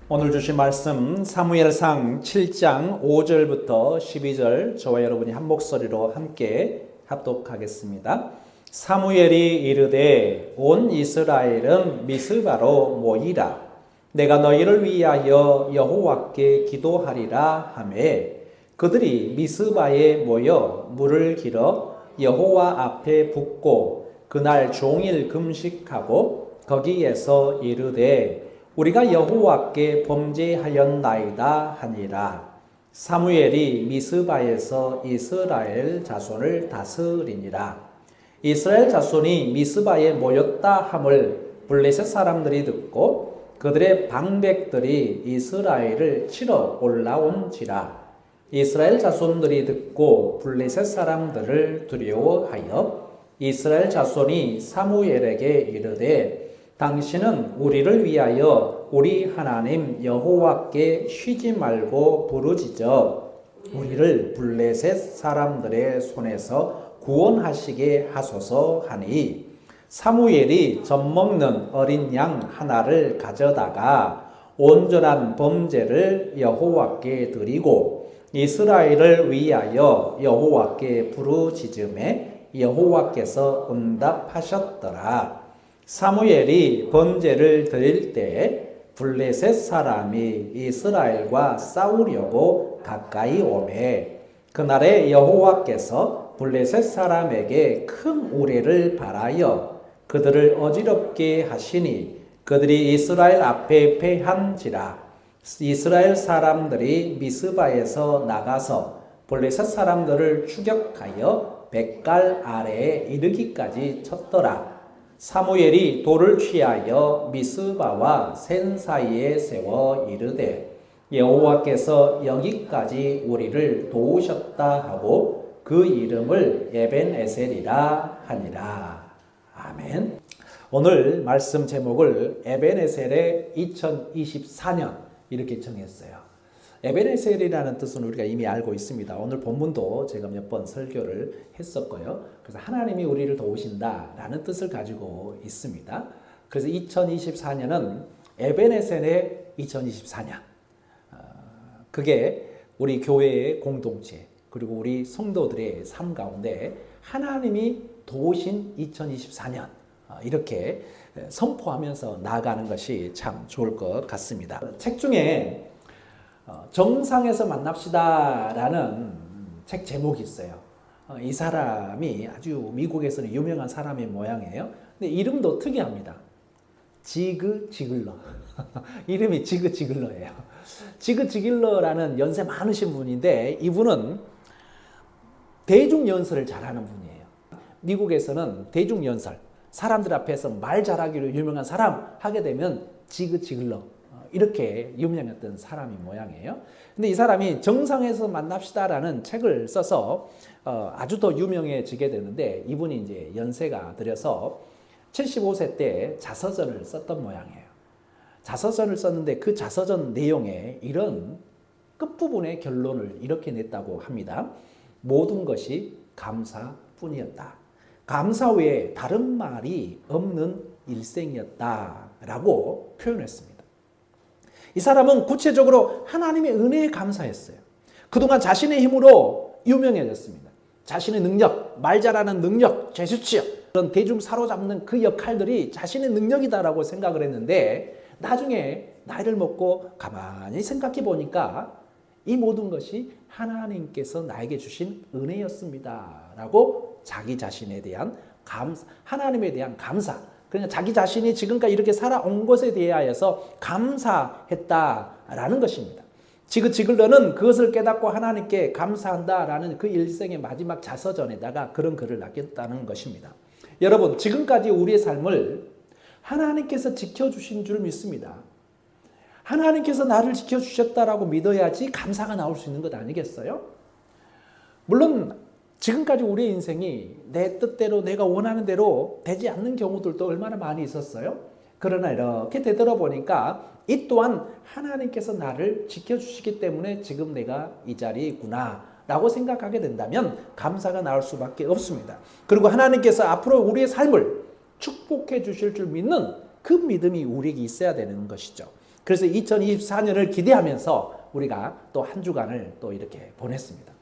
오늘 주신 말씀 사무엘상 7장 5절부터 12절 저와 여러분이 한 목소리로 함께 합독하겠습니다. 사무엘이 이르되 온 이스라엘은 미스바로 모이라. 내가 너희를 위하여 여호와께 기도하리라 하매 그들이 미스바에 모여 물을 길어 여호와 앞에 붓고 그날 종일 금식하고 거기에서 이르되 우리가 여호와께 범죄하였나이다 하니라. 사무엘이 미스바에서 이스라엘 자손을 다스리니라. 이스라엘 자손이 미스바에 모였다 함을 블레셋 사람들이 듣고 그들의 방백들이 이스라엘을 치러 올라온지라. 이스라엘 자손들이 듣고 블레셋 사람들을 두려워하여 이스라엘 자손이 사무엘에게 이르되 당신은 우리를 위하여 우리 하나님 여호와께 쉬지 말고 부르짖어 우리를 블레셋 사람들의 손에서 구원하시게 하소서 하니 사무엘이 젖먹는 어린 양 하나를 가져다가 온전한 범죄를 여호와께 드리고 이스라엘을 위하여 여호와께 부르짖음에 여호와께서 응답하셨더라. 사무엘이 번제를 드릴 때 블레셋 사람이 이스라엘과 싸우려고 가까이 오매 그날에 여호와께서 블레셋 사람에게 큰 우레를 발하여 그들을 어지럽게 하시니 그들이 이스라엘 앞에 패한지라. 이스라엘 사람들이 미스바에서 나가서 블레셋 사람들을 추격하여 벳갈 아래에 이르기까지 쳤더라. 사무엘이 돌을 취하여 미스바와 센 사이에 세워 이르되 여호와께서 여기까지 우리를 도우셨다 하고 그 이름을 에벤에셀이라 하니라. 아멘. 오늘 말씀 제목을 에벤에셀의 2024년 이렇게 정했어요. 에벤에셀이라는 뜻은 우리가 이미 알고 있습니다. 오늘 본문도 제가 몇 번 설교를 했었고요. 그래서 하나님이 우리를 도우신다라는 뜻을 가지고 있습니다. 그래서 2024년은 에벤에셀의 2024년. 그게 우리 교회의 공동체 그리고 우리 성도들의 삶 가운데 하나님이 도우신 2024년 이렇게 선포하면서 나아가는 것이 참 좋을 것 같습니다. 책 중에 정상에서 만납시다 라는 책 제목이 있어요. 이 사람이 아주 미국에서는 유명한 사람의 모양이에요. 근데 이름도 특이합니다. 지그 지글러. 이름이 지그 지글러예요. 지그 지글러라는 연세 많으신 분인데 이분은 대중연설을 잘하는 분이에요. 미국에서는 대중연설, 사람들 앞에서 말 잘하기로 유명한 사람 하게 되면 지그 지글러 이렇게 유명했던 사람이 모양이에요. 근데 이 사람이 정상에서 만납시다라는 책을 써서 아주 더 유명해지게 되는데 이분이 이제 연세가 들여서 75세 때 자서전을 썼던 모양이에요. 자서전을 썼는데 그 자서전 내용에 이런 끝부분의 결론을 이렇게 냈다고 합니다. 모든 것이 감사뿐이었다. 감사 외에 다른 말이 없는 일생이었다라고 표현했습니다. 이 사람은 구체적으로 하나님의 은혜에 감사했어요. 그동안 자신의 힘으로 유명해졌습니다. 자신의 능력, 말 잘하는 능력, 제스처, 그런 대중 사로잡는 그 역할들이 자신의 능력이다라고 생각을 했는데 나중에 나이를 먹고 가만히 생각해 보니까 이 모든 것이 하나님께서 나에게 주신 은혜였습니다. 라고 자기 자신에 대한 감사, 하나님에 대한 감사, 그러니까 자기 자신이 지금까지 이렇게 살아온 것에 대하여서 감사했다라는 것입니다. 지글러는 그것을 깨닫고 하나님께 감사한다라는 그 일생의 마지막 자서전에다가 그런 글을 남겼다는 것입니다. 여러분, 지금까지 우리의 삶을 하나님께서 지켜주신 줄 믿습니다. 하나님께서 나를 지켜주셨다라고 믿어야지 감사가 나올 수 있는 것 아니겠어요? 물론 지금까지 우리의 인생이 내 뜻대로 내가 원하는 대로 되지 않는 경우들도 얼마나 많이 있었어요. 그러나 이렇게 되돌아보니까 이 또한 하나님께서 나를 지켜주시기 때문에 지금 내가 이 자리에 있구나 라고 생각하게 된다면 감사가 나올 수밖에 없습니다. 그리고 하나님께서 앞으로 우리의 삶을 축복해 주실 줄 믿는 그 믿음이 우리에게 있어야 되는 것이죠. 그래서 2024년을 기대하면서 우리가 또 한 주간을 또 이렇게 보냈습니다.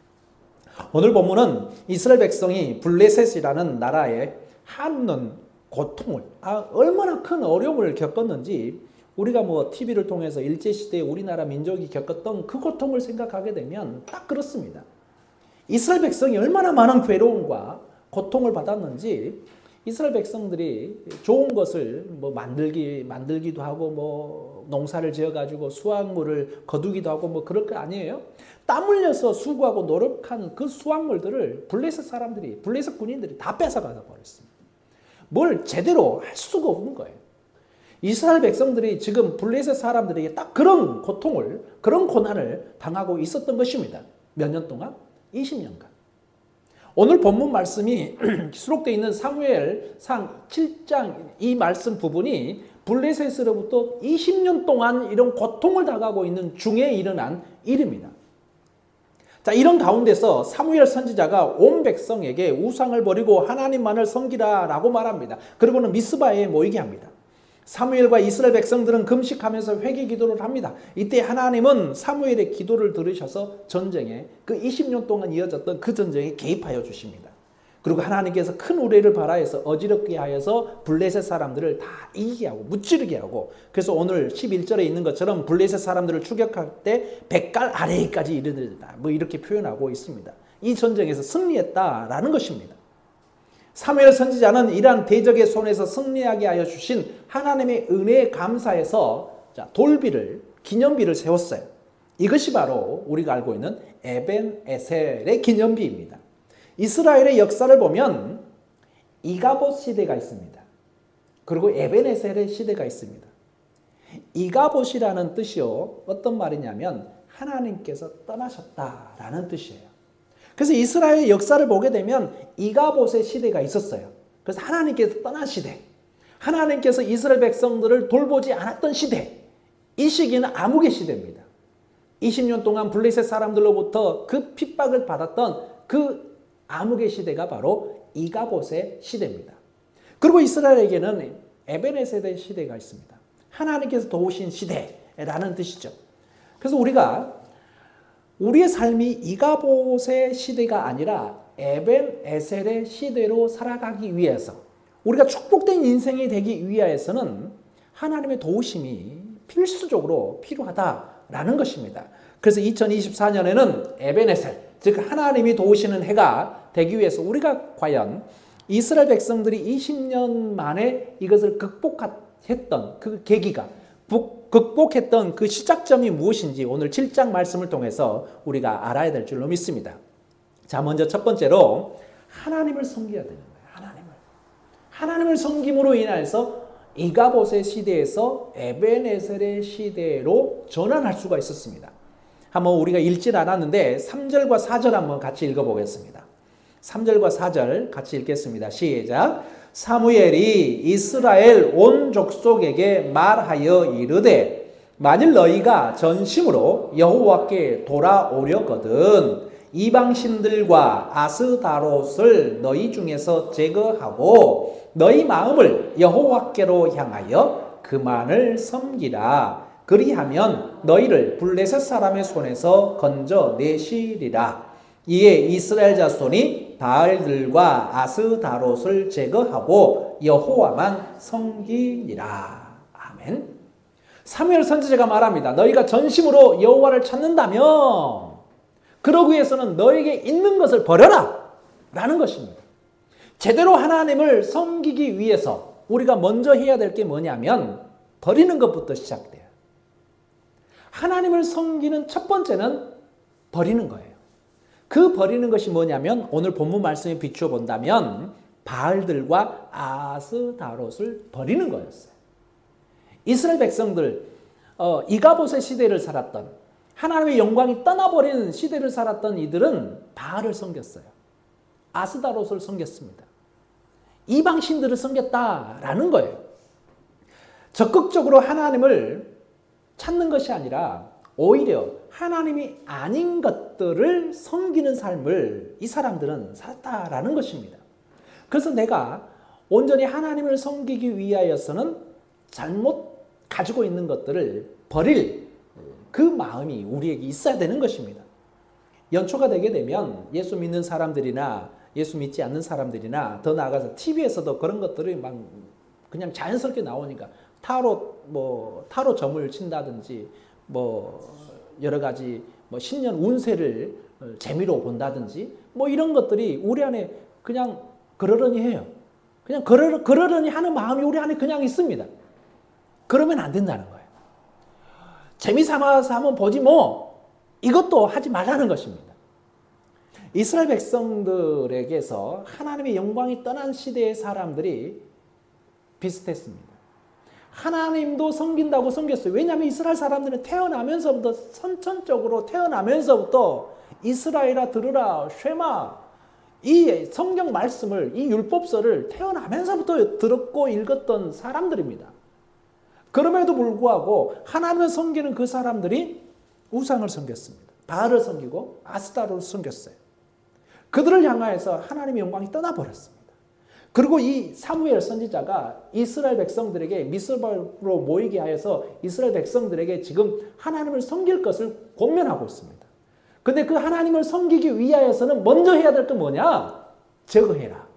오늘 본문은 이스라엘 백성이 블레셋이라는 나라에 한없는 고통을, 얼마나 큰 어려움을 겪었는지 우리가 뭐 TV를 통해서 일제시대에 우리나라 민족이 겪었던 그 고통을 생각하게 되면 딱 그렇습니다. 이스라엘 백성이 얼마나 많은 괴로움과 고통을 받았는지 이스라엘 백성들이 좋은 것을 뭐 만들기도 하고 뭐 농사를 지어가지고 수확물을 거두기도 하고 뭐 그럴 거 아니에요? 땀 흘려서 수고하고 노력한 그 수확물들을 블레셋 군인들이 다 뺏어가서 버렸습니다. 뭘 제대로 할 수가 없는 거예요. 이스라엘 백성들이 지금 블레셋 사람들에게 딱 그런 고통을, 그런 고난을 당하고 있었던 것입니다. 몇 년 동안? 20년간. 오늘 본문 말씀이 수록되어 있는 사무엘상 7장 이 말씀 부분이 블레셋으로부터 20년 동안 이런 고통을 당하고 있는 중에 일어난 일입니다. 자, 이런 가운데서 사무엘 선지자가 온 백성에게 우상을 버리고 하나님만을 섬기라 라고 말합니다. 그리고는 미스바에 모이게 합니다. 사무엘과 이스라엘 백성들은 금식하면서 회개 기도를 합니다. 이때 하나님은 사무엘의 기도를 들으셔서 전쟁에 그 20년 동안 이어졌던 그 전쟁에 개입하여 주십니다. 그리고 하나님께서 큰 우레를 발하여서 어지럽게 하여서 블레셋 사람들을 다 이기게 하고 무찌르게 하고, 그래서 오늘 11절에 있는 것처럼 블레셋 사람들을 추격할 때 백갈 아래까지 이르렀다, 뭐 이렇게 표현하고 있습니다. 이 전쟁에서 승리했다라는 것입니다. 사무엘 선지자는 이러한 대적의 손에서 승리하게 하여 주신 하나님의 은혜에 감사해서 돌비를, 기념비를 세웠어요. 이것이 바로 우리가 알고 있는 에벤에셀의 기념비입니다. 이스라엘의 역사를 보면 이가봇 시대가 있습니다. 그리고 에벤에셀의 시대가 있습니다. 이가봇이라는 뜻이요, 어떤 말이냐면 하나님께서 떠나셨다라는 뜻이에요. 그래서 이스라엘의 역사를 보게 되면 이가봇의 시대가 있었어요. 그래서 하나님께서 떠난 시대, 하나님께서 이스라엘 백성들을 돌보지 않았던 시대, 이 시기는 암흑의 시대입니다. 20년 동안 블레셋 사람들로부터 그 핍박을 받았던 그 암흑의 시대가 바로 이가봇의 시대입니다. 그리고 이스라엘에게는 에벤에셀의 시대가 있습니다. 하나님께서 도우신 시대라는 뜻이죠. 그래서 우리의 삶이 이가봇의 시대가 아니라 에벤에셀의 시대로 살아가기 위해서, 우리가 축복된 인생이 되기 위해서는 하나님의 도우심이 필수적으로 필요하다라는 것입니다. 그래서 2024년에는 에벤에셀, 즉 하나님이 도우시는 해가 되기 위해서 우리가 과연 이스라엘 백성들이 20년 만에 이것을 극복했던 그 계기가, 극복했던 그 시작점이 무엇인지 오늘 7장 말씀을 통해서 우리가 알아야 될 줄로 믿습니다. 자, 먼저 첫 번째로 하나님을 섬겨야 되는 거예요. 하나님을 섬김으로 인해서 이가봇의 시대에서 에벤에셀의 시대로 전환할 수가 있었습니다. 한번 우리가 읽진 않았는데 3절과 4절 한번 같이 읽어보겠습니다. 3절과 4절 같이 읽겠습니다. 시작. 사무엘이 이스라엘 온 족속에게 말하여 이르되 만일 너희가 전심으로 여호와께 돌아오려거든 이방신들과 아스다롯을 너희 중에서 제거하고 너희 마음을 여호와께로 향하여 그만을 섬기라. 그리하면 너희를 블레셋 사람의 손에서 건져내시리라. 이에 이스라엘 자손이 바알들과 아스다롯을 제거하고 여호와만 섬기니라. 아멘. 사무엘 선지자가 말합니다. 너희가 전심으로 여호와를 찾는다면 그러기 위해서는 너에게 있는 것을 버려라 라는 것입니다. 제대로 하나님을 섬기기 위해서 우리가 먼저 해야 될 게 뭐냐면 버리는 것부터 시작돼요. 하나님을 섬기는 첫 번째는 버리는 거예요. 그 버리는 것이 뭐냐면 오늘 본문 말씀에 비추어 본다면 바알들과 아스다롯을 버리는 거였어요. 이스라엘 백성들, 이가봇의 시대를 살았던, 하나님의 영광이 떠나버리는 시대를 살았던 이들은 바알을 섬겼어요. 아스다롯을 섬겼습니다. 이방신들을 섬겼다라는 거예요. 적극적으로 하나님을 찾는 것이 아니라 오히려 하나님이 아닌 것들을 섬기는 삶을 이 사람들은 살았다라는 것입니다. 그래서 내가 온전히 하나님을 섬기기 위하여서는 잘못 가지고 있는 것들을 버릴 그 마음이 우리에게 있어야 되는 것입니다. 연초가 되게 되면 예수 믿는 사람들이나 예수 믿지 않는 사람들이나 더 나아가서 TV에서도 그런 것들이 막 그냥 자연스럽게 나오니까 타로 점을 친다든지 여러 가지 신년 운세를 재미로 본다든지 이런 것들이 우리 안에 그냥 그러려니 해요. 그냥 그러려니 하는 마음이 우리 안에 그냥 있습니다. 그러면 안 된다는 거예요. 재미삼아서 한번 보지 이것도 하지 말라는 것입니다. 이스라엘 백성들에게서 하나님의 영광이 떠난 시대의 사람들이 비슷했습니다. 하나님도 섬긴다고 섬겼어요. 왜냐하면 이스라엘 사람들은 태어나면서부터 선천적으로 이스라엘아 들으라 쉐마 이 성경 말씀을 이 율법서를 태어나면서부터 들었고 읽었던 사람들입니다. 그럼에도 불구하고 하나님을 섬기는 그 사람들이 우상을 섬겼습니다. 바알을 섬기고 아스타로를 섬겼어요. 그들을 향하여서 하나님의 영광이 떠나버렸습니다. 그리고 이 사무엘 선지자가 이스라엘 백성들에게 미스바로 모이게 하여서 이스라엘 백성들에게 지금 하나님을 섬길 것을 권면하고 있습니다. 근데 그 하나님을 섬기기 위하여서는 먼저 해야 될 건 뭐냐? 제거해라.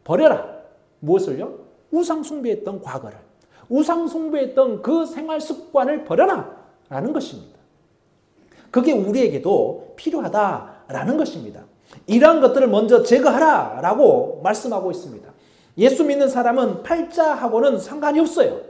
버려라. 무엇을요? 우상 숭배했던 과거를. 우상 숭배했던 그 생활 습관을 버려라. 라는 것입니다. 그게 우리에게도 필요하다라는 것입니다. 이러한 것들을 먼저 제거하라 라고 말씀하고 있습니다. 예수 믿는 사람은 팔자하고는 상관이 없어요.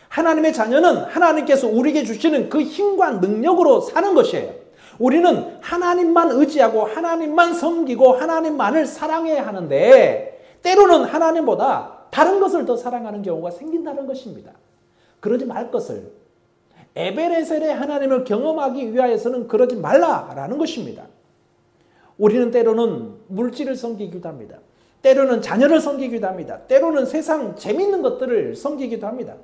하나님의 자녀는 하나님께서 우리에게 주시는 그 힘과 능력으로 사는 것이에요. 우리는 하나님만 의지하고 하나님만 섬기고 하나님만을 사랑해야 하는데 때로는 하나님보다 다른 것을 더 사랑하는 경우가 생긴다는 것입니다. 그러지 말 것을 에베레셀의 하나님을 경험하기 위하여서는 그러지 말라라는 것입니다. 우리는 때로는 물질을 섬기기도 합니다. 때로는 자녀를 섬기기도 합니다. 때로는 세상 재밌는 것들을 섬기기도 합니다.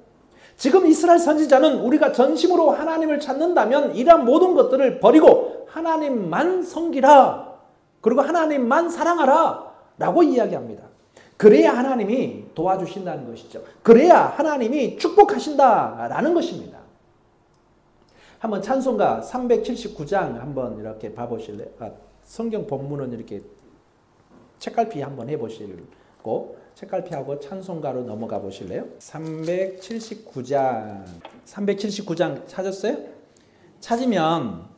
지금 이스라엘 선지자는 우리가 전심으로 하나님을 찾는다면 이러한 모든 것들을 버리고 하나님만 섬기라. 그리고 하나님만 사랑하라. 라고 이야기합니다. 그래야 하나님이 도와주신다는 것이죠. 그래야 하나님이 축복하신다라는 것입니다. 한번 찬송가 379장 한번 이렇게 봐보실래요? 성경 본문은 이렇게 책갈피 한번 해보시고 책갈피하고 찬송가로 넘어가 보실래요? 379장 찾았어요? 찾으면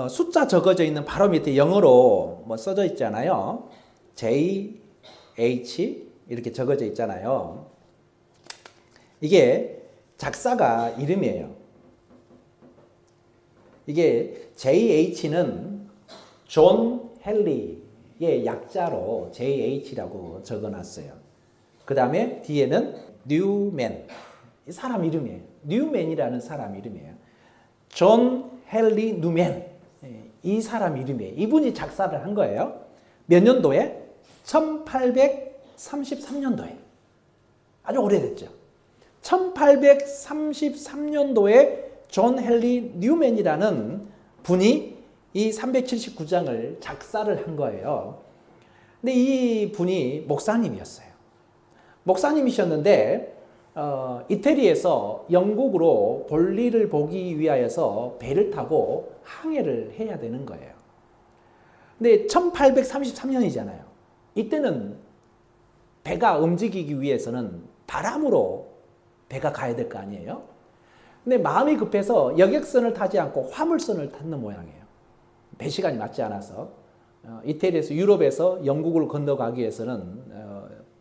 숫자 적어져 있는 바로 밑에 영어로 써져 있잖아요. J, H 이렇게 적어져 있잖아요. 이게 작사가 이름이에요. 이게 JH는 존 헨리의 약자로 JH라고 적어놨어요. 그 다음에 뒤에는 뉴맨, 사람 이름이에요. 뉴맨이라는 사람 이름이에요. 존 헨리 뉴맨, 이 사람 이름이에요. 이분이 작사를 한 거예요. 몇 년도에? 1833년도에. 아주 오래됐죠. 1833년도에 존 헨리 뉴맨이라는 분이 이 379장을 작사를 한 거예요. 근데 이 분이 목사님이었어요. 목사님이셨는데 이태리에서 영국으로 볼일을 보기 위하여서 배를 타고 항해를 해야 되는 거예요. 근데 1833년이잖아요. 이때는 배가 움직이기 위해서는 바람으로 배가 가야 될 거 아니에요? 근데 마음이 급해서 여객선을 타지 않고 화물선을 탔는 모양이에요. 배 시간이 맞지 않아서 이태리에서 유럽에서 영국을 건너가기 위해서는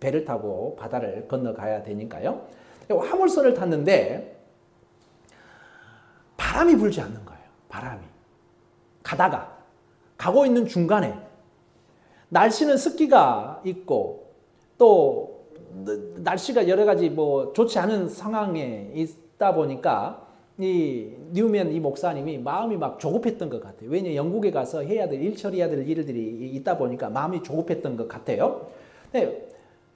배를 타고 바다를 건너가야 되니까요. 화물선을 탔는데 바람이 불지 않는 거예요. 바람이. 가고 있는 중간에 날씨는 습기가 있고 또 날씨가 여러 가지 좋지 않은 상황에 있다 보니까 이 뉴맨 이 목사님이 마음이 막 조급했던 것 같아요. 왜냐하면 영국에 가서 일 처리해야 될 일들이 있다 보니까 마음이 조급했던 것 같아요. 근데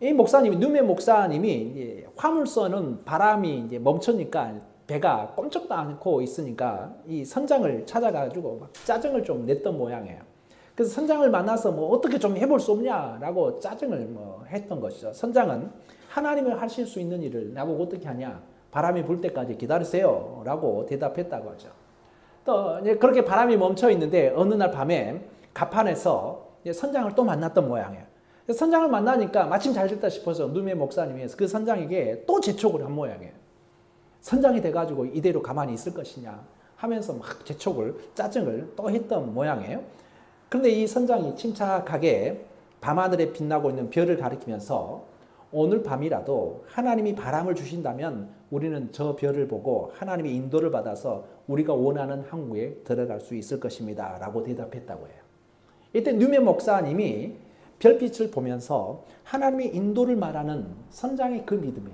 이 목사님이 뉴맨 목사님이 화물선은 바람이 이제 멈추니까 배가 꼼짝도 않고 있으니까 이 선장을 찾아가지고 막 짜증을 좀 냈던 모양이에요. 그래서 선장을 만나서 어떻게 좀 해볼 수 없냐라고 짜증을 했던 것이죠. 선장은 하나님을 하실 수 있는 일을 나보고 어떻게 하냐? 바람이 불 때까지 기다리세요 라고 대답했다고 하죠. 또 그렇게 바람이 멈춰 있는데 어느 날 밤에 가판에서 선장을 또 만났던 모양이에요. 선장을 만나니까 마침 잘 됐다 싶어서 누메 목사님이 그 선장에게 또 재촉을 한 모양이에요. 선장이 돼가지고 이대로 가만히 있을 것이냐 하면서 막 재촉을, 짜증을 또 했던 모양이에요. 그런데 이 선장이 침착하게 밤하늘에 빛나고 있는 별을 가리키면서 오늘 밤이라도 하나님이 바람을 주신다면 우리는 저 별을 보고 하나님의 인도를 받아서 우리가 원하는 항구에 들어갈 수 있을 것입니다 라고 대답했다고 해요. 이때 뉴메 목사님이 별빛을 보면서 하나님의 인도를 말하는 선장의 그 믿음에,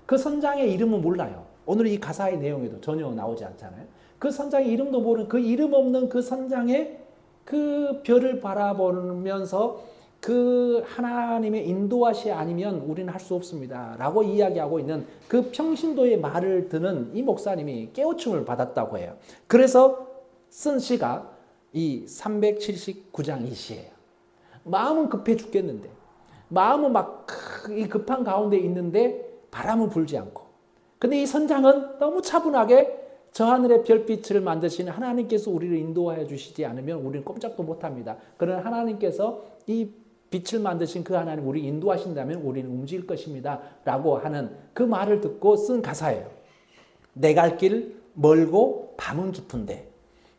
그 선장의 이름은 몰라요. 오늘 이 가사의 내용에도 전혀 나오지 않잖아요. 그 선장의 이름도 모르는 그 이름 없는 그 선장의 그 별을 바라보면서 그 하나님의 인도하시 아니면 우리는 할 수 없습니다 라고 이야기하고 있는 그 평신도의 말을 듣는 이 목사님이 깨우침을 받았다고 해요. 그래서 쓴 시가 이 379장 이 시예요. 마음은 급해 죽겠는데, 마음은 막 이 급한 가운데 있는데 바람은 불지 않고, 근데 이 선장은 너무 차분하게 저 하늘의 별빛을 만드시는 하나님께서 우리를 인도하여 주시지 않으면 우리는 꼼짝도 못합니다. 그러나 하나님께서 이 빛을 만드신 그 하나님 우리 인도하신다면 우리는 움직일 것입니다 라고 하는 그 말을 듣고 쓴 가사예요. 내 갈 길 멀고 밤은 깊은데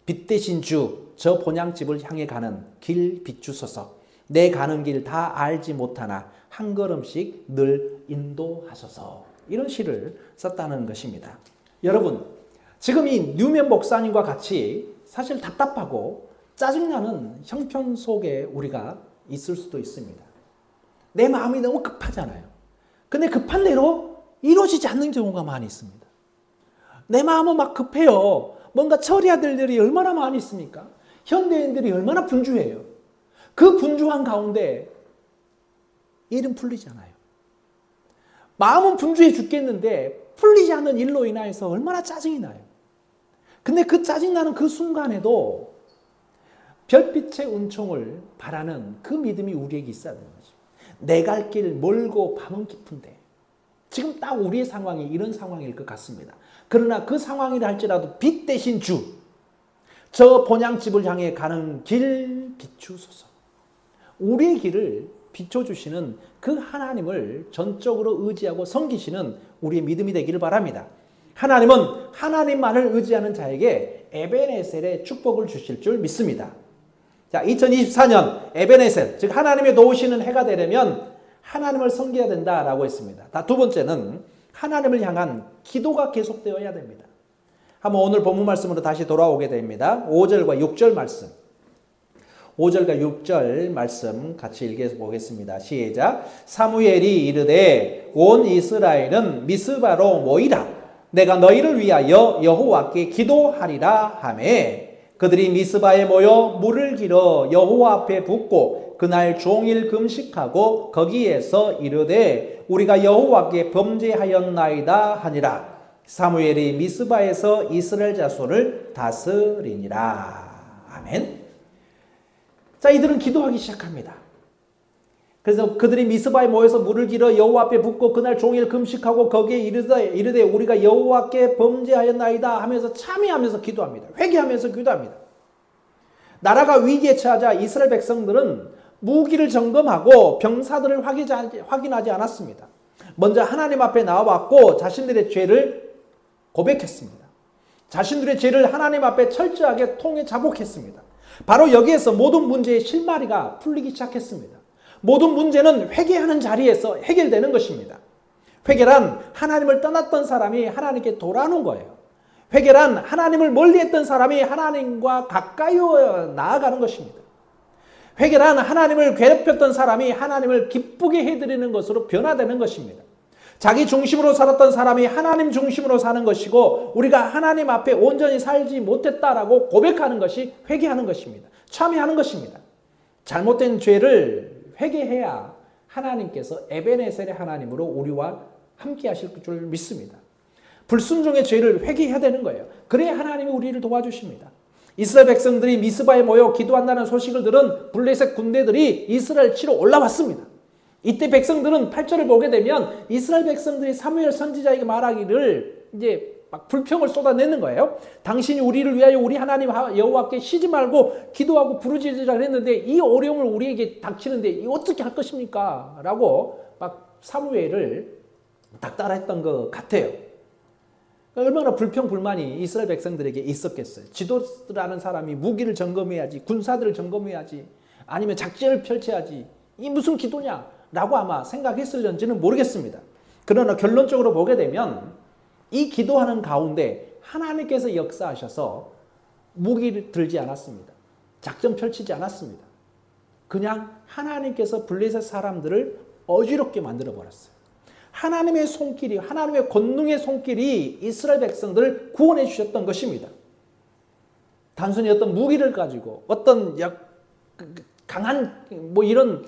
빛 대신 주 저 본향집을 향해 가는 길 비추소서. 내 가는 길 다 알지 못하나 한 걸음씩 늘 인도하소서. 이런 시를 썼다는 것입니다. 여러분, 지금 이 뉴맨 목사님과 같이 사실 답답하고 짜증나는 형편 속에 우리가 있을 수도 있습니다. 내 마음이 너무 급하잖아요. 근데 급한 대로 이루어지지 않는 경우가 많이 있습니다. 내 마음은 막 급해요. 뭔가 처리해야 될 일이 얼마나 많이 있습니까? 현대인들이 얼마나 분주해요. 그 분주한 가운데 일은 풀리지 않아요. 마음은 분주해 죽겠는데 풀리지 않는 일로 인하여서 얼마나 짜증이 나요. 근데 그 짜증나는 그 순간에도 별빛의 은총을 바라는 그 믿음이 우리에게 있어야 되는 거죠. 내 갈 길 멀고 밤은 깊은데, 지금 딱 우리의 상황이 이런 상황일 것 같습니다. 그러나 그 상황이라 할지라도 빛 대신 주, 저 본향집을 향해 가는 길 비추소서. 우리의 길을 비춰주시는 그 하나님을 전적으로 의지하고 섬기시는 우리의 믿음이 되기를 바랍니다. 하나님은 하나님만을 의지하는 자에게 에베네셀의 축복을 주실 줄 믿습니다. 자, 2024년 에베네셀, 즉 하나님의 도우시는 해가 되려면 하나님을 섬겨야 된다라고 했습니다. 두 번째는 하나님을 향한 기도가 계속되어야 됩니다. 한번 오늘 본문 말씀으로 다시 돌아오게 됩니다. 5절과 6절 말씀. 5절과 6절 말씀 같이 읽어보겠습니다. 시작. 사무엘이 이르되 온 이스라엘은 미스바로 모이라. 내가 너희를 위하여 여호와께 기도하리라 하매 그들이 미스바에 모여 물을 길어 여호와 앞에 붓고 그날 종일 금식하고 거기에서 이르되 우리가 여호와께 범죄하였나이다 하니라. 사무엘이 미스바에서 이스라엘 자손을 다스리니라. 아멘. 자, 이들은 기도하기 시작합니다. 그래서 그들이 미스바에 모여서 물을 길어 여호와 앞에 붓고 그날 종일 금식하고 거기에 이르되 우리가 여호와께 범죄하였나이다 하면서 참회하면서 기도합니다. 회개하면서 기도합니다. 나라가 위기에 처하자 이스라엘 백성들은 무기를 점검하고 병사들을 확인하지 않았습니다. 먼저 하나님 앞에 나와왔고 자신들의 죄를 고백했습니다. 자신들의 죄를 하나님 앞에 철저하게 통해 자복했습니다. 바로 여기에서 모든 문제의 실마리가 풀리기 시작했습니다. 모든 문제는 회개하는 자리에서 해결되는 것입니다. 회개란 하나님을 떠났던 사람이 하나님께 돌아오는 거예요. 회개란 하나님을 멀리했던 사람이 하나님과 가까이 나아가는 것입니다. 회개란 하나님을 괴롭혔던 사람이 하나님을 기쁘게 해드리는 것으로 변화되는 것입니다. 자기 중심으로 살았던 사람이 하나님 중심으로 사는 것이고 우리가 하나님 앞에 온전히 살지 못했다라고 고백하는 것이 회개하는 것입니다. 참회하는 것입니다. 잘못된 죄를 회개해야 하나님께서 에베네셀의 하나님으로 우리와 함께 하실 줄 믿습니다. 불순종의 죄를 회개해야 되는 거예요. 그래야 하나님이 우리를 도와주십니다. 이스라엘 백성들이 미스바에 모여 기도한다는 소식을 들은 블레셋 군대들이 이스라엘 치러 올라왔습니다. 이때 백성들은 8절을 보게 되면 이스라엘 백성들이 사무엘 선지자에게 말하기를 이제 막 불평을 쏟아내는 거예요. 당신이 우리를 위하여 우리 하나님 여호와께 쉬지 말고 기도하고 부르짖으라 했는데 이 어려움을 우리에게 닥치는데 이 어떻게 할 것입니까? 라고 막 사무엘을 닥달했던 것 같아요. 얼마나 불평불만이 이스라엘 백성들에게 있었겠어요. 지도자라는 사람이 무기를 점검해야지, 군사들을 점검해야지, 아니면 작전을 펼쳐야지, 이 무슨 기도냐? 라고 아마 생각했을런지는 모르겠습니다. 그러나 결론적으로 보게 되면 이 기도하는 가운데 하나님께서 역사하셔서 무기를 들지 않았습니다. 작전 펼치지 않았습니다. 그냥 하나님께서 블레셋 사람들을 어지럽게 만들어 버렸어요. 하나님의 손길이, 하나님의 권능의 손길이 이스라엘 백성들을 구원해 주셨던 것입니다. 단순히 어떤 무기를 가지고 어떤 강한 이런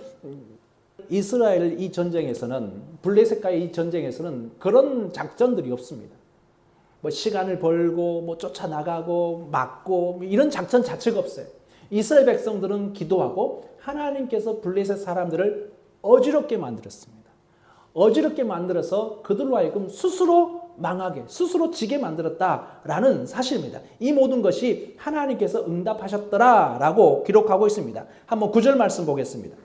이스라엘 이 전쟁에서는, 블레셋과의 이 전쟁에서는 그런 작전들이 없습니다. 시간을 벌고 쫓아나가고 막고 이런 작전 자체가 없어요. 이스라엘 백성들은 기도하고 하나님께서 블레셋 사람들을 어지럽게 만들었습니다. 어지럽게 만들어서 그들로 하여금 스스로 망하게, 스스로 지게 만들었다라는 사실입니다. 이 모든 것이 하나님께서 응답하셨더라라고 기록하고 있습니다. 한번 9절 말씀 보겠습니다.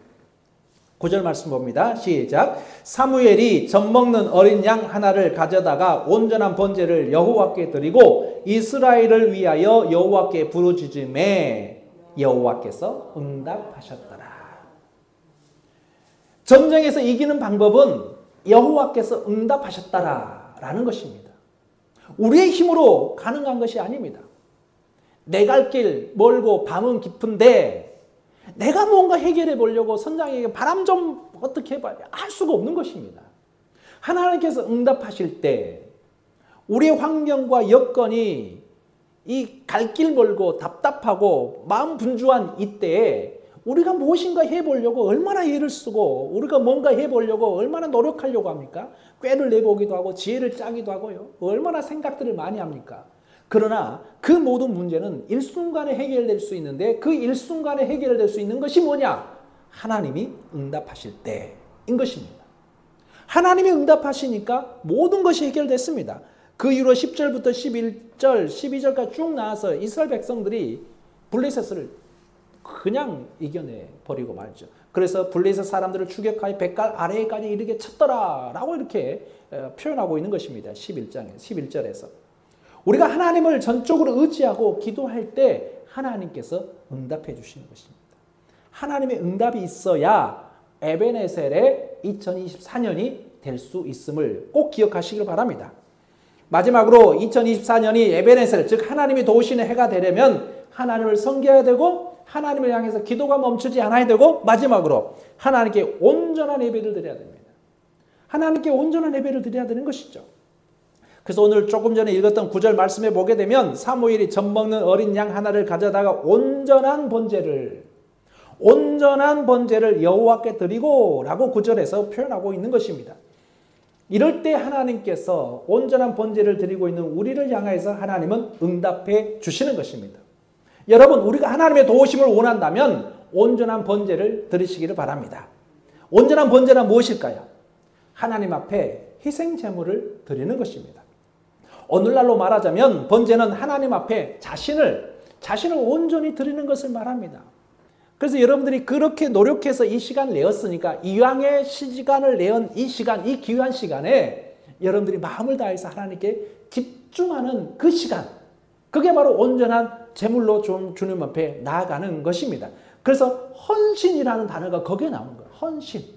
9절 말씀 봅니다. 시작. 사무엘이 젖먹는 어린 양 하나를 가져다가 온전한 번제를 여호와께 드리고 이스라엘을 위하여 여호와께 부르짖음에 여호와께서 응답하셨더라. 전쟁에서 이기는 방법은 여호와께서 응답하셨다라는 것입니다. 우리의 힘으로 가능한 것이 아닙니다. 내 갈 길 멀고 밤은 깊은데 내가 뭔가 해결해 보려고 선장에게 바람 좀 어떻게 해봐야 할 수가 없는 것입니다. 하나님께서 응답하실 때 우리의 환경과 여건이 이 갈 길 멀고 답답하고 마음 분주한 이때에 우리가 무엇인가 해보려고 얼마나 애를 쓰고 우리가 뭔가 해보려고 얼마나 노력하려고 합니까? 꾀를 내보기도 하고 지혜를 짜기도 하고요. 얼마나 생각들을 많이 합니까? 그러나 그 모든 문제는 일순간에 해결될 수 있는데 그 일순간에 해결될 수 있는 것이 뭐냐? 하나님이 응답하실 때인 것입니다. 하나님이 응답하시니까 모든 것이 해결됐습니다. 그 이후로 10절부터 11절, 12절까지 쭉 나와서 이스라엘 백성들이 블레셋을 그냥 이겨내 버리고 말죠. 그래서 블레셋 사람들을 추격하여 뱃갈 아래에까지 이르게 쳤더라라고 이렇게 표현하고 있는 것입니다. 11절에서. 우리가 하나님을 전적으로 의지하고 기도할 때 하나님께서 응답해 주시는 것입니다. 하나님의 응답이 있어야 에베네셀의 2024년이 될 수 있음을 꼭 기억하시길 바랍니다. 마지막으로 2024년이 에베네셀, 즉 하나님이 도우시는 해가 되려면 하나님을 섬겨야 되고 하나님을 향해서 기도가 멈추지 않아야 되고 마지막으로 하나님께 온전한 예배를 드려야 됩니다. 하나님께 온전한 예배를 드려야 되는 것이죠. 그래서 오늘 조금 전에 읽었던 9절 말씀에 보게 되면 사무엘이 젖먹는 어린 양 하나를 가져다가 온전한 번제를 여호와께 드리고 라고 9절에서 표현하고 있는 것입니다. 이럴 때 하나님께서 온전한 번제를 드리고 있는 우리를 향해서 하나님은 응답해 주시는 것입니다. 여러분, 우리가 하나님의 도우심을 원한다면 온전한 번제를 드리시기를 바랍니다. 온전한 번제는 무엇일까요? 하나님 앞에 희생 제물을 드리는 것입니다. 오늘날로 말하자면 번제는 하나님 앞에 자신을 온전히 드리는 것을 말합니다. 그래서 여러분들이 그렇게 노력해서 이 시간을 내었으니까 이왕의 시간을 내은 이 시간, 이 귀한 시간에 여러분들이 마음을 다해서 하나님께 집중하는 그 시간, 그게 바로 온전한 제물로 좀 주님 앞에 나아가는 것입니다. 그래서 헌신이라는 단어가 거기에 나오는 거예요. 헌신.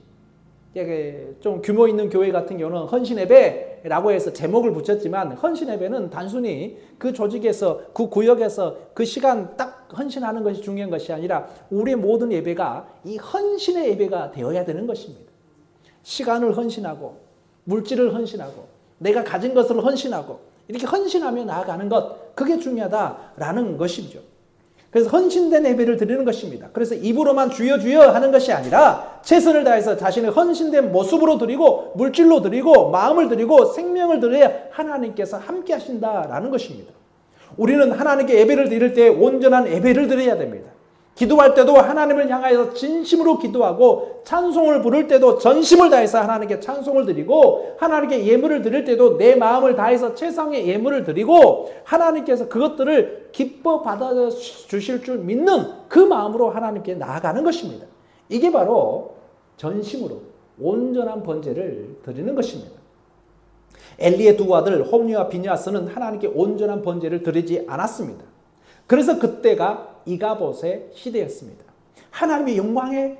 좀 규모 있는 교회 같은 경우는 헌신 예배라고 해서 제목을 붙였지만 헌신 예배는 단순히 그 조직에서 그 구역에서 그 시간 딱 헌신하는 것이 중요한 것이 아니라 우리의 모든 예배가 이 헌신의 예배가 되어야 되는 것입니다. 시간을 헌신하고 물질을 헌신하고 내가 가진 것을 헌신하고 이렇게 헌신하며 나아가는 것, 그게 중요하다라는 것이죠. 그래서 헌신된 예배를 드리는 것입니다. 그래서 입으로만 주여 주여 하는 것이 아니라 최선을 다해서 자신의 헌신된 모습으로 드리고 물질로 드리고 마음을 드리고 생명을 드려야 하나님께서 함께 하신다라는 것입니다. 우리는 하나님께 예배를 드릴 때 온전한 예배를 드려야 됩니다. 기도할 때도 하나님을 향하여서 진심으로 기도하고 찬송을 부를 때도 전심을 다해서 하나님께 찬송을 드리고 하나님께 예물을 드릴 때도 내 마음을 다해서 최상의 예물을 드리고 하나님께서 그것들을 기뻐 받아주실 줄 믿는 그 마음으로 하나님께 나아가는 것입니다. 이게 바로 전심으로 온전한 번제를 드리는 것입니다. 엘리의 두 아들 홈니와 비냐스는 하나님께 온전한 번제를 드리지 않았습니다. 그래서 그때가 이가봇의 시대였습니다. 하나님의 영광에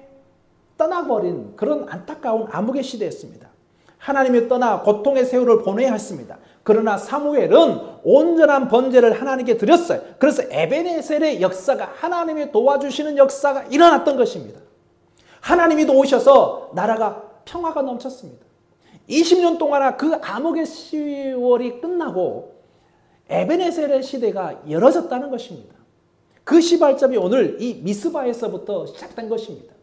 떠나버린 그런 안타까운 암흑의 시대였습니다. 하나님이 떠나 고통의 세월을 보내야 했습니다. 그러나 사무엘은 온전한 번제를 하나님께 드렸어요. 그래서 에베네셀의 역사가 하나님이 도와주시는 역사가 일어났던 것입니다. 하나님이 도우셔서 나라가 평화가 넘쳤습니다. 20년 동안 그 암흑의 시월이 끝나고 에베네셀의 시대가 열어졌다는 것입니다. 그 시발점이 오늘 이 미스바에서부터 시작된 것입니다.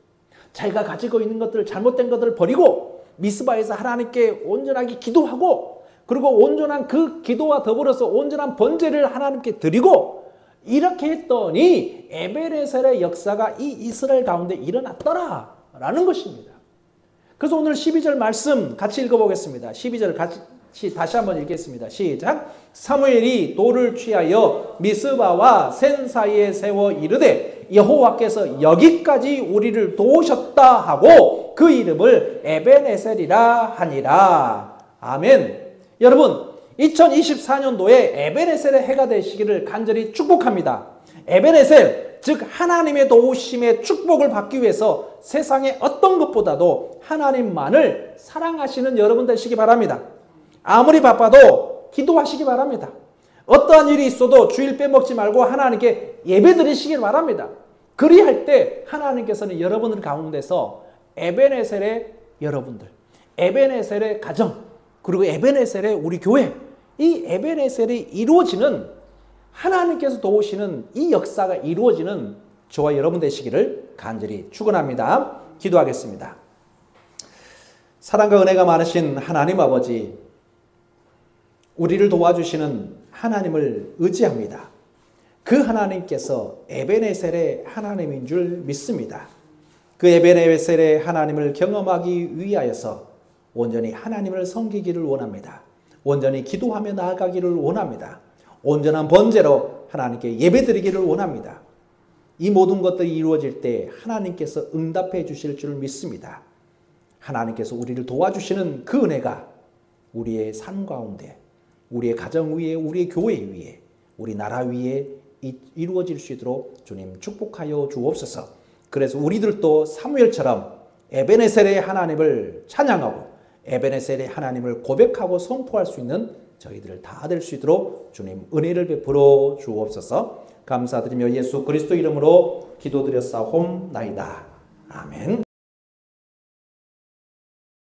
자기가 가지고 있는 것들, 잘못된 것들을 버리고 미스바에서 하나님께 온전하게 기도하고 그리고 온전한 그 기도와 더불어서 온전한 번제를 하나님께 드리고 이렇게 했더니 에베네셀의 역사가 이 이스라엘 가운데 일어났더라라는 것입니다. 그래서 오늘 12절 말씀 같이 읽어보겠습니다. 12절 같이 다시 한번 읽겠습니다. 시작. 사무엘이 돌을 취하여 미스바와 센 사이에 세워 이르되 여호와께서 여기까지 우리를 도우셨다 하고 그 이름을 에베네셀이라 하니라. 아멘. 여러분 2024년도에 에베네셀의 해가 되시기를 간절히 축복합니다. 에베네셀 즉 하나님의 도우심의 축복을 받기 위해서 세상의 어떤 것보다도 하나님만을 사랑하시는 여러분 되시기 바랍니다. 아무리 바빠도 기도하시기 바랍니다. 어떠한 일이 있어도 주일 빼먹지 말고 하나님께 예배 드리시길 바랍니다. 그리할 때 하나님께서는 여러분들 가운데서 에베네셀의 여러분들, 에베네셀의 가정, 그리고 에베네셀의 우리 교회, 이 에베네셀이 이루어지는 하나님께서 도우시는 이 역사가 이루어지는 저와 여러분 되시기를 간절히 축원합니다. 기도하겠습니다. 사랑과 은혜가 많으신 하나님 아버지, 우리를 도와주시는 하나님을 의지합니다. 그 하나님께서 에베네셀의 하나님인 줄 믿습니다. 그 에베네셀의 하나님을 경험하기 위하여서 온전히 하나님을 섬기기를 원합니다. 온전히 기도하며 나아가기를 원합니다. 온전한 번제로 하나님께 예배드리기를 원합니다. 이 모든 것들이 이루어질 때 하나님께서 응답해 주실 줄 믿습니다. 하나님께서 우리를 도와주시는 그 은혜가 우리의 삶 가운데, 우리의 가정 위에, 우리의 교회 위에, 우리 나라 위에 이루어질 수 있도록 주님 축복하여 주옵소서. 그래서 우리들도 사무엘처럼 에베네셀의 하나님을 찬양하고 에베네셀의 하나님을 고백하고 선포할 수 있는 저희들 다 될 수 있도록 주님 은혜를 베풀어 주옵소서. 감사드리며 예수 그리스도 이름으로 기도드렸사옵나이다. 아멘.